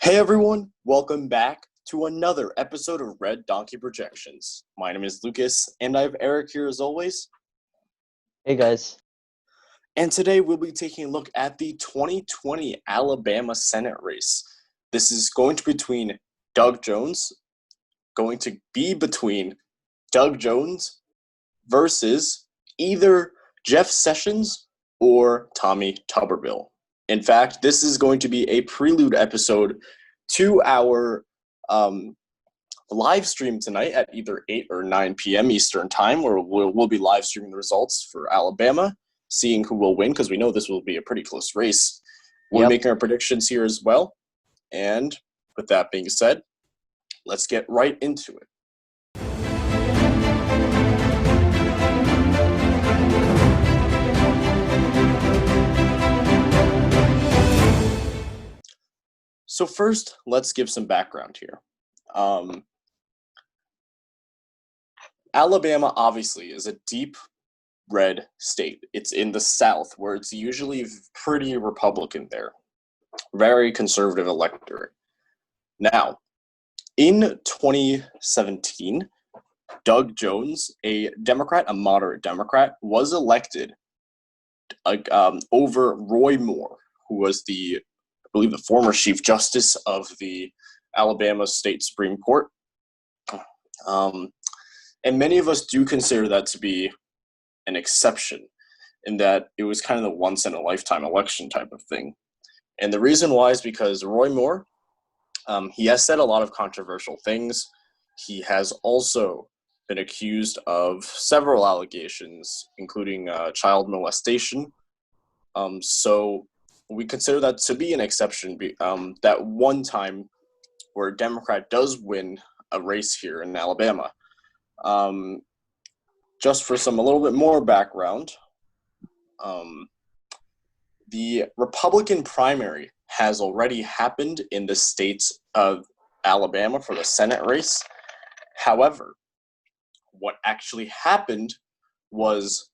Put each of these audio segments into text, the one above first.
Hey everyone, welcome back to another episode of Red Donkey Projections. My name is Lucas, and I have Eric here as always. Hey guys. And today we'll be taking a look at the 2020 Alabama Senate race. This is going to be between Doug Jones versus either Jeff Sessions or Tommy Tuberville. In fact, this is going to be a prelude episode to our live stream tonight at either 8 or 9 p.m. Eastern Time, where we'll be live streaming the results for Alabama, seeing who will win, because we know this will be a pretty close race. We're making our predictions here as well. And with that being said, let's get right into it. So first, let's give some background here. Alabama, obviously, is a deep red state. It's in the South, where it's usually pretty Republican there. Very conservative electorate. Now, in 2017, Doug Jones, a Democrat, a moderate Democrat, was elected over Roy Moore, who was I believe the former Chief Justice of the Alabama State Supreme Court. And many of us do consider that to be an exception, in that it was kind of the once-in-a-lifetime election type of thing. And the reason why is because Roy Moore, he has said a lot of controversial things. He has also been accused of several allegations, including child molestation. So we consider that to be an exception, that one time where a Democrat does win a race here in Alabama. Just for a little bit more background, the Republican primary has already happened in the state of Alabama for the Senate race. However, what actually happened was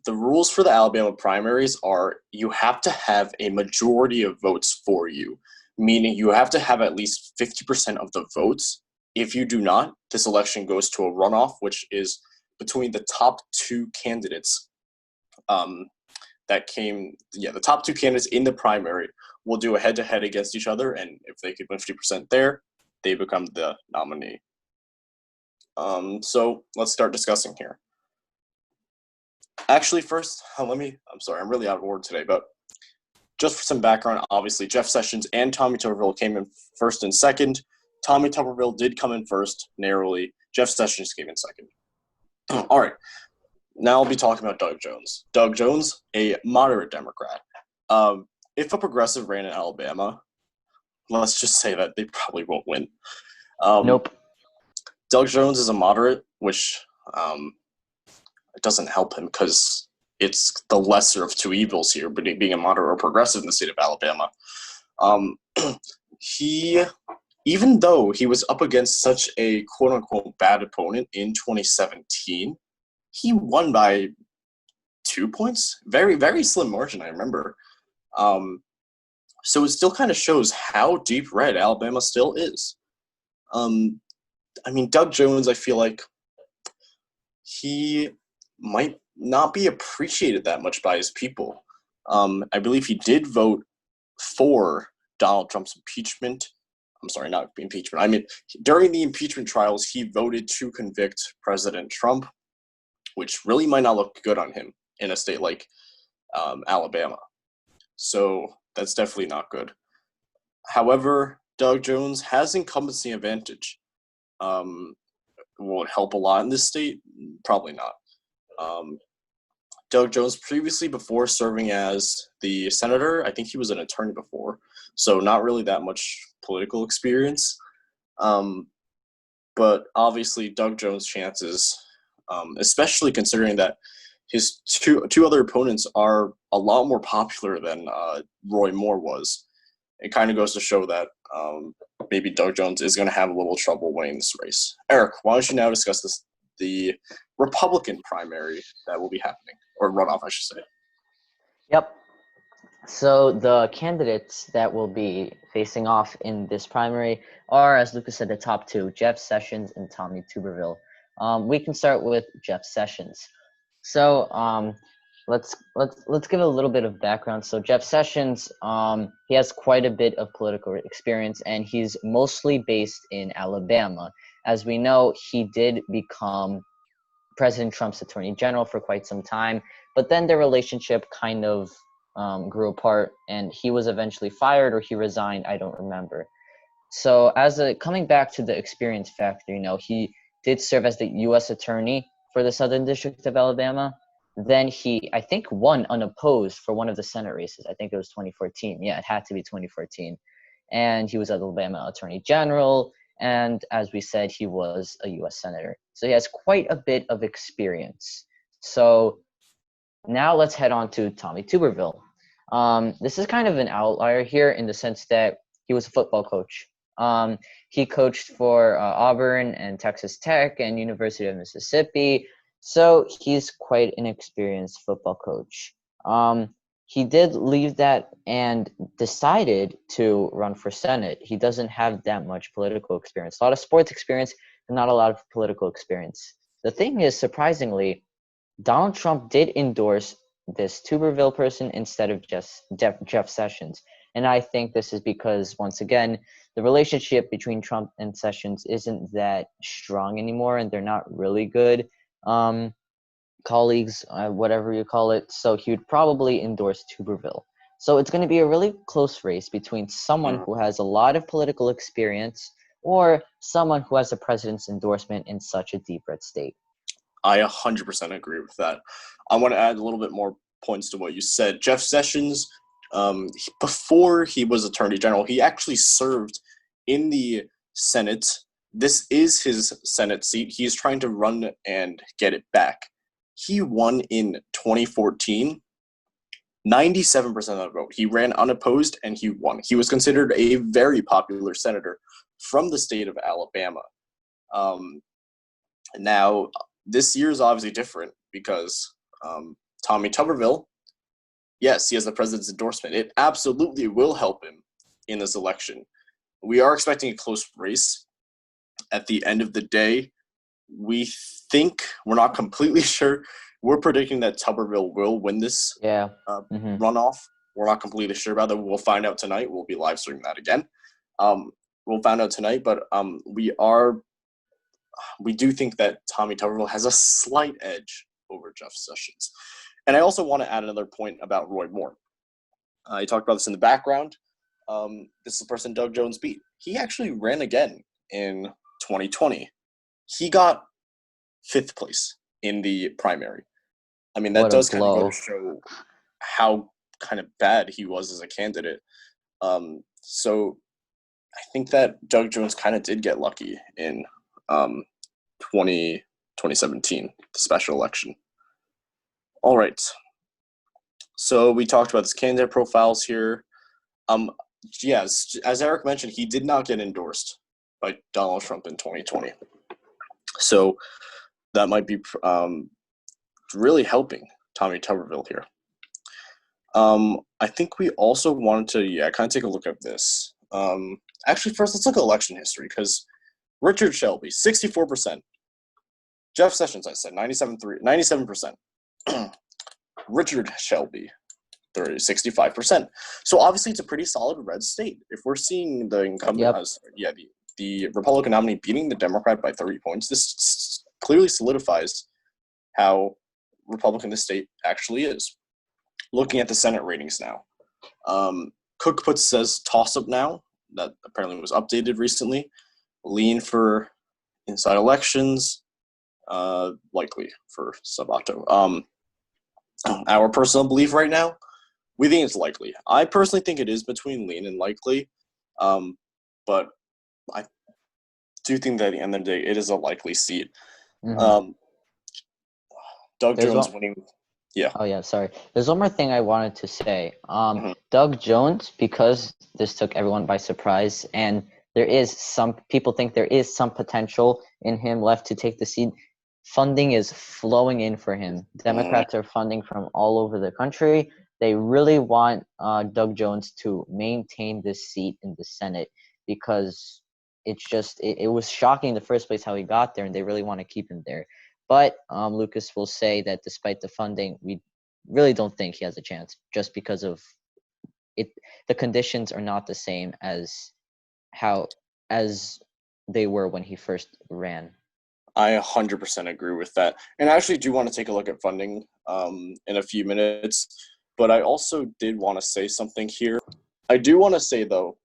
the rules for the Alabama primaries are you have to have a majority of votes for you, meaning you have to have at least 50% of the votes. If you do not, this election goes to a runoff, which is between the top two candidates the top two candidates in the primary will do a head-to-head against each other, and if they could win 50% there, they become the nominee. So let's start discussing here. Actually, first, I'm really out of order today, but just for some background, obviously, Jeff Sessions and Tommy Tuberville came in first and second. Tommy Tuberville did come in first, narrowly. Jeff Sessions came in second. All right. Now I'll be talking about Doug Jones. Doug Jones, a moderate Democrat. If a progressive ran in Alabama, let's just say that they probably won't win. Nope. Doug Jones is a moderate, which it doesn't help him because it's the lesser of two evils here, but being a moderate or progressive in the state of Alabama. Even though he was up against such a quote-unquote bad opponent in 2017, he won by 2 points. Very, very slim margin, I remember. So it still kind of shows how deep red Alabama still is. Doug Jones, I feel like he might not be appreciated that much by his people. I believe he did vote for Donald Trump's impeachment. I'm sorry, not impeachment. During the impeachment trials, he voted to convict President Trump, which really might not look good on him in a state like Alabama. So that's definitely not good. However, Doug Jones has incumbency advantage. Will it help a lot in this state? Probably not. Doug Jones previously, before serving as the senator, I think he was an attorney before, so not really that much political experience. But obviously, Doug Jones' chances, especially considering that his two other opponents are a lot more popular than Roy Moore was, it kind of goes to show that maybe Doug Jones is going to have a little trouble winning this race. Eric, why don't you now discuss the Republican primary that will be happening, or runoff, I should say. Yep. So the candidates that will be facing off in this primary are, as Lucas said, the top two: Jeff Sessions and Tommy Tuberville. We can start with Jeff Sessions. So let's give a little bit of background. So Jeff Sessions, he has quite a bit of political experience, and he's mostly based in Alabama. As we know, he did become President Trump's attorney general for quite some time, but then their relationship kind of grew apart, and he was eventually fired or he resigned. I don't remember. So coming back to the experience factor, he did serve as the U.S. attorney for the Southern District of Alabama. Then he, I think, won unopposed for one of the Senate races. I think it was 2014. Yeah, it had to be 2014. And he was Alabama attorney general. And as we said, he was a U.S. senator. So he has quite a bit of experience. So now let's head on to Tommy Tuberville. This is kind of an outlier here in the sense that he was a football coach. He coached for Auburn and Texas Tech and University of Mississippi. So he's quite an experienced football coach. He did leave that and decided to run for Senate. He doesn't have that much political experience. A lot of sports experience, but not a lot of political experience. The thing is, surprisingly, Donald Trump did endorse this Tuberville person instead of just Jeff Sessions. And I think this is because, once again, the relationship between Trump and Sessions isn't that strong anymore, and they're not really good colleagues, whatever you call it. So he would probably endorse Tuberville. So it's going to be a really close race between someone who has a lot of political experience or someone who has a president's endorsement in such a deep red state. I 100% agree with that. I want to add a little bit more points to what you said. Jeff Sessions, before he was Attorney General, he actually served in the Senate. This is his Senate seat. He's trying to run and get it back. He won in 2014, 97% of the vote. He ran unopposed and he won. He was considered a very popular senator from the state of Alabama. Now, this year is obviously different because Tommy Tuberville, yes, he has the president's endorsement. It absolutely will help him in this election. We are expecting a close race. At the end of the day, we think, we're not completely sure, we're predicting that Tuberville will win this runoff. We're not completely sure about that. We'll find out tonight. We'll be live streaming that again. We'll find out tonight, but we do think that Tommy Tuberville has a slight edge over Jeff Sessions. And I also want to add another point about Roy Moore. I talked about this in the background. This is the person Doug Jones beat. He actually ran again in 2020. He got 5th place in the primary. I mean, that does kind of go to show how kind of bad he was as a candidate. So I think that Doug Jones kind of did get lucky in 2017, the special election. All right. So we talked about this candidate profiles here. Yes, as Eric mentioned, he did not get endorsed by Donald Trump in 2020. So that might be really helping Tommy Tuberville here. I think we also wanted to, kind of take a look at this. Actually, first, let's look at election history, because Richard Shelby, 64%. Jeff Sessions, I said, 97%. Richard Shelby, 65%. So obviously, it's a pretty solid red state. If we're seeing the incumbent the Republican nominee beating the Democrat by 30 points, this clearly solidifies how Republican the state actually is. Looking at the Senate ratings now, Cook says toss-up now. That apparently was updated recently. Lean for inside elections, likely for Sabato. Our personal belief right now, we think it's likely. I personally think it is between lean and likely, but I do think that at the end of the day, it is a likely seat. Doug Jones winning. Yeah. Oh, yeah, sorry. There's one more thing I wanted to say. Doug Jones, because this took everyone by surprise, and some people think there is some potential in him left to take the seat. Funding is flowing in for him. Democrats are funding from all over the country. they really want Doug Jones to maintain this seat in the Senate because it was shocking in the first place how he got there, and they really want to keep him there. But Lucas will say that despite the funding, we really don't think he has a chance just because of it. The conditions are not the same as they were when he first ran. I 100% agree with that. And I actually do want to take a look at funding in a few minutes. But I also did want to say something here. I do want to say, though,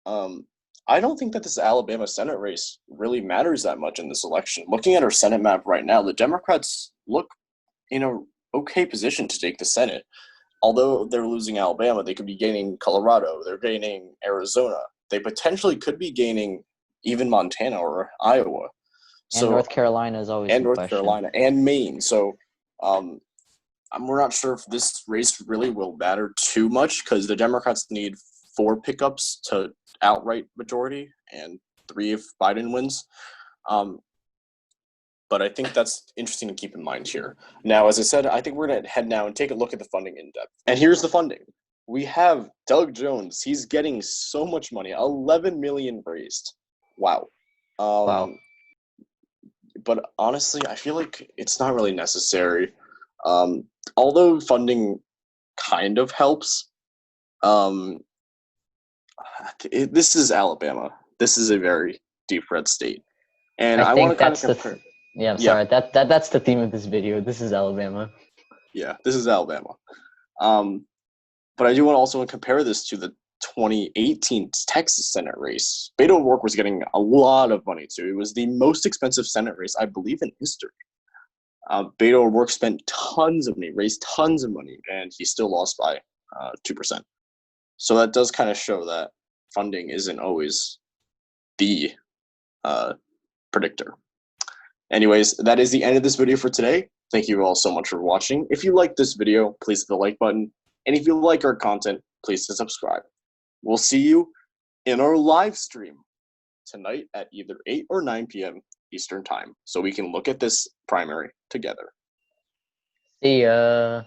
I don't think that this Alabama Senate race really matters that much in this election. Looking at our Senate map right now, the Democrats look in a okay position to take the Senate. Although they're losing Alabama, they could be gaining Colorado. They're gaining Arizona. They potentially could be gaining even Montana or Iowa. And North Carolina is always and in North question. Carolina and Maine. So we're not sure if this race really will matter too much because the Democrats need 4 pickups to outright majority and 3 if Biden wins. But I think that's interesting to keep in mind here. Now, as I said, I think we're going to head now and take a look at the funding in depth. And here's the funding. We have Doug Jones. He's getting so much money, $11 million raised. Wow. Wow. But honestly, I feel like it's not really necessary. Although funding kind of helps, this is Alabama. This is a very deep red state. And I want to kind of compare. I'm sorry. That's the theme of this video. This is Alabama. Yeah, this is Alabama. But I do want to also compare this to the 2018 Texas Senate race. Beto O'Rourke was getting a lot of money too. It was the most expensive Senate race, I believe, in history. Beto O'Rourke spent tons of money, raised tons of money, and he still lost by 2%. So that does kind of show that funding isn't always the predictor. Anyways, that is the end of this video for today. Thank you all so much for watching. If you liked this video, please hit the like button. And if you like our content, please hit subscribe. We'll see you in our live stream tonight at either 8 or 9 p.m. Eastern Time so we can look at this primary together. See ya.